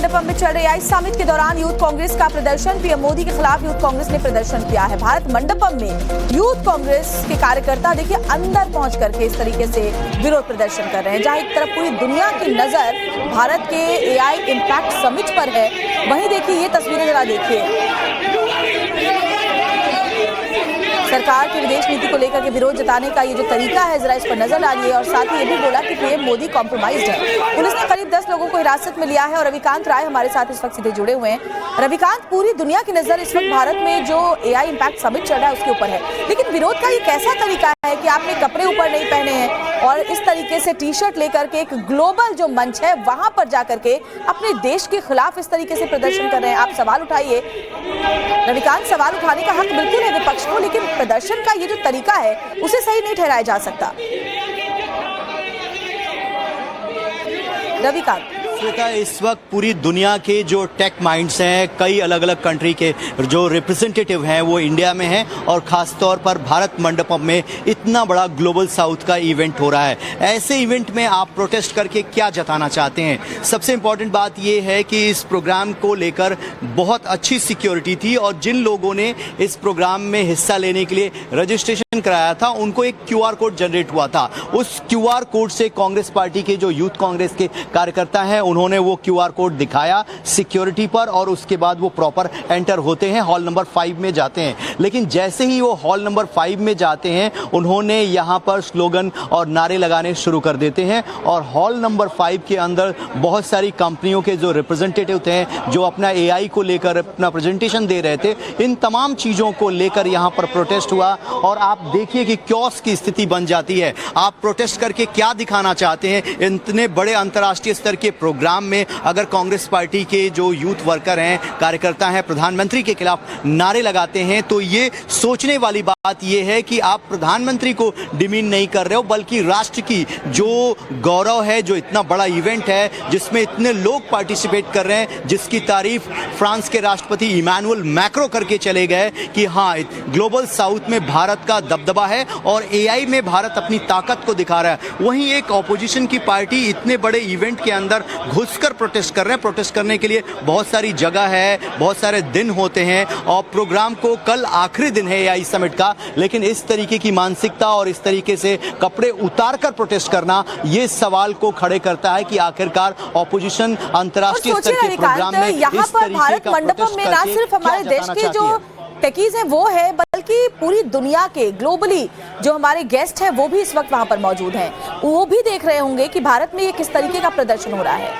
मंडपम में चल रहे एआई समिट के दौरान यूथ कांग्रेस का प्रदर्शन। पीएम मोदी के खिलाफ यूथ कांग्रेस ने प्रदर्शन किया है। भारत मंडपम में यूथ कांग्रेस के कार्यकर्ता देखिए अंदर पहुंच करके इस तरीके से विरोध प्रदर्शन कर रहे हैं। जहां एक तरफ पूरी दुनिया की नजर भारत के एआई इंपैक्ट समिट पर है, वहीं देखिए ये तस्वीरें जरा देखिए। सरकार की विदेश नीति को लेकर के विरोध जताने का ये जो तरीका है, जरा इस पर नजर डालिए। और साथ ही ये भी बोला कि पीएम मोदी कॉम्प्रोमाइज्ड है। पुलिस ने करीब 10 लोगों को हिरासत में लिया है और रविकांत राय हमारे साथ इस वक्त सीधे जुड़े हुए हैं। रविकांत, पूरी दुनिया की नजर इस वक्त भारत में जो एआई इंपैक्ट समिट चल रहा है उसके ऊपर है, लेकिन विरोध का ये कैसा तरीका है कि आपने कपड़े ऊपर नहीं पहने हैं और इस तरीके से टी शर्ट लेकर के एक ग्लोबल जो मंच है वहां पर जाकर के अपने देश के खिलाफ इस तरीके से प्रदर्शन कर रहे हैं? आप सवाल उठाइए रविकांत, सवाल उठाने का हक बिल्कुल है विपक्ष को, लेकिन प्रदर्शन का ये जो तरीका है उसे सही नहीं ठहराया जा सकता। रविकांत, इस वक्त पूरी दुनिया के जो टेक माइंड्स हैं, कई अलग अलग कंट्री के जो रिप्रेजेंटेटिव हैं वो इंडिया में हैं और ख़ास तौर पर भारत मंडपम में इतना बड़ा ग्लोबल साउथ का इवेंट हो रहा है। ऐसे इवेंट में आप प्रोटेस्ट करके क्या जताना चाहते हैं? सबसे इम्पॉर्टेंट बात ये है कि इस प्रोग्राम को लेकर बहुत अच्छी सिक्योरिटी थी और जिन लोगों ने इस प्रोग्राम में हिस्सा लेने के लिए रजिस्ट्रेशन कराया था उनको एक QR कोड जनरेट हुआ था। उस QR कोड से कांग्रेस पार्टी के जो यूथ कांग्रेस के कार्यकर्ता हैं उन्होंने वो QR कोड दिखाया सिक्योरिटी पर और उसके बाद वो प्रॉपर एंटर होते हैं, हॉल नंबर 5 में जाते हैं। लेकिन जैसे ही वो हॉल नंबर 5 में जाते हैं उन्होंने यहाँ पर स्लोगन और नारे लगाने शुरू कर देते हैं और हॉल नंबर 5 के अंदर बहुत सारी कंपनियों के जो रिप्रेजेंटेटिव थे, जो अपना AI को लेकर अपना प्रेजेंटेशन दे रहे थे, इन तमाम चीज़ों को लेकर यहाँ पर प्रोटेस्ट हुआ और आप देखिए कि क्योस की स्थिति बन जाती है। आप प्रोटेस्ट करके क्या दिखाना चाहते हैं? इतने बड़े अंतर्राष्ट्रीय स्तर के प्रोग्राम में अगर कांग्रेस पार्टी के जो यूथ वर्कर हैं, कार्यकर्ता हैं, प्रधानमंत्री के खिलाफ नारे लगाते हैं तो ये सोचने वाली बात ये है कि आप प्रधानमंत्री को डिमीन नहीं कर रहे हो, बल्कि राष्ट्र की जो गौरव है, जो इतना बड़ा इवेंट है जिसमें इतने लोग पार्टिसिपेट कर रहे हैं, जिसकी तारीफ फ्रांस के राष्ट्रपति इमैनुअल मैक्रो करके चले गए कि हाँ, ग्लोबल साउथ में भारत का दबदबा है और AI में भारत अपनी ताकत को दिखा रहा है। वहीं एक ऑपोजिशन की पार्टी इतने बड़े इवेंट के अंदर घुसकर प्रोटेस्ट कर रहे हैं। प्रोटेस्ट करने के लिए बहुत सारी जगह है, बहुत सारे दिन होते हैं और प्रोग्राम को कल आखिरी दिन है एआई समिट का, लेकिन इस तरीके की मानसिकता और इस तरीके से कपड़े उतारकर प्रोटेस्ट करना ये सवाल को खड़े करता है कि आखिरकार ऑपोजिशन अंतर्राष्ट्रीय स्तर के प्रोग्राम में इस तरीके का प्रोटेस्ट में ना सिर्फ हमारे देश के जो टेकीज हैं वो है, बल्कि पूरी दुनिया के ग्लोबली जो हमारे गेस्ट हैं वो भी इस वक्त वहां पर मौजूद हैं। वो भी देख रहे होंगे कि भारत में ये किस तरीके का प्रदर्शन हो रहा है।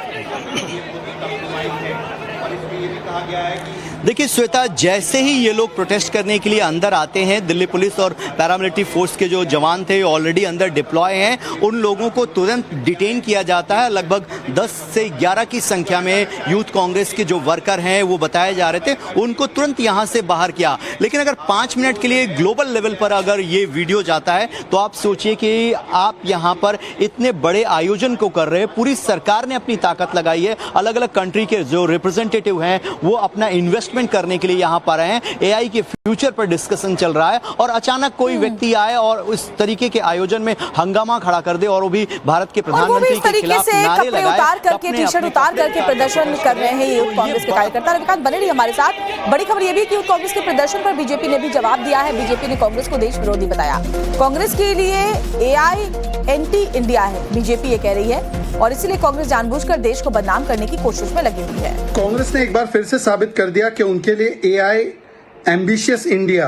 देखिए श्वेता, जैसे ही ये लोग प्रोटेस्ट करने के लिए अंदर आते हैं, दिल्ली पुलिस और पैरामिलिट्री फोर्स के जो जवान थे ऑलरेडी अंदर डिप्लॉय हैं, उन लोगों को तुरंत डिटेन किया जाता है। लगभग 10 से 11 की संख्या में यूथ कांग्रेस के जो वर्कर हैं वो बताए जा रहे थे, उनको तुरंत यहाँ से बाहर किया। लेकिन अगर 5 मिनट के लिए ग्लोबल लेवल पर अगर ये वीडियो जाता है तो आप सोचिए कि आप यहाँ पर इतने बड़े आयोजन को कर रहे हैं, पूरी सरकार ने अपनी ताकत लगाई है, अलग अलग कंट्री के जो रिप्रेजेंटेटिव हैं वो अपना इन्वेस्टमेंट करने के लिए यहाँ पर आए हैं, AI के फ्यूचर पर डिस्कशन चल रहा है और अचानक कोई व्यक्ति आए और उस तरीके के आयोजन में हंगामा खड़ा कर दे और वो भी भारत के प्रधानमंत्री के खिलाफ नारे लगाए, उतार करके टी-शर्ट उतार करके प्रदर्शन कर रहे हैं यूथ कांग्रेस के कार्यकर्ता। रविकांत, बने रहिए हमारे साथ। बड़ी खबर ये भी कि यूथ कांग्रेस के प्रदर्शन पर बीजेपी ने भी जवाब दिया है। बीजेपी ने कांग्रेस को देश विरोधी बताया। कांग्रेस के लिए AI एंटी इंडिया है, बीजेपी ये कह रही है, और इसीलिए कांग्रेस जानबूझकर देश को बदनाम करने की कोशिश में लगी हुई है। कांग्रेस ने एक बार फिर से साबित कर दिया कि उनके लिए AI ambitious India,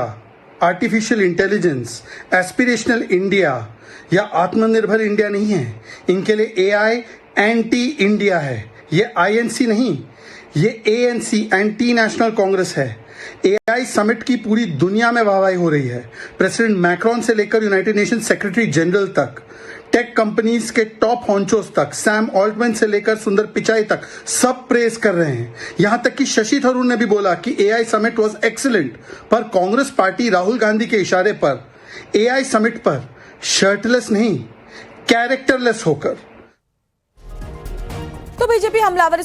artificial intelligence, aspirational India या आत्मनिर्भर इंडिया नहीं है। इनके लिए AI एंटी इंडिया है। ये INC नहीं, ये ANC, एंटी नेशनल कांग्रेस है। AI समिट की पूरी दुनिया में वाहवाही हो रही है। प्रेसिडेंट मैक्रोन से लेकर यूनाइटेड नेशन सेक्रेटरी जनरल तक, टेक कंपनीज के टॉप हॉन्चोस तक, सैम ऑल्टमैन से लेकर सुंदर पिचाई तक सब प्रेस कर रहे हैं। यहां तक कि शशि थरूर ने भी बोला कि AI समिट वाज एक्सीलेंट। पर कांग्रेस पार्टी राहुल गांधी के इशारे पर AI समिट पर शर्टलेस नहीं, कैरेक्टरलेस होकर तो बीजेपी हमलावर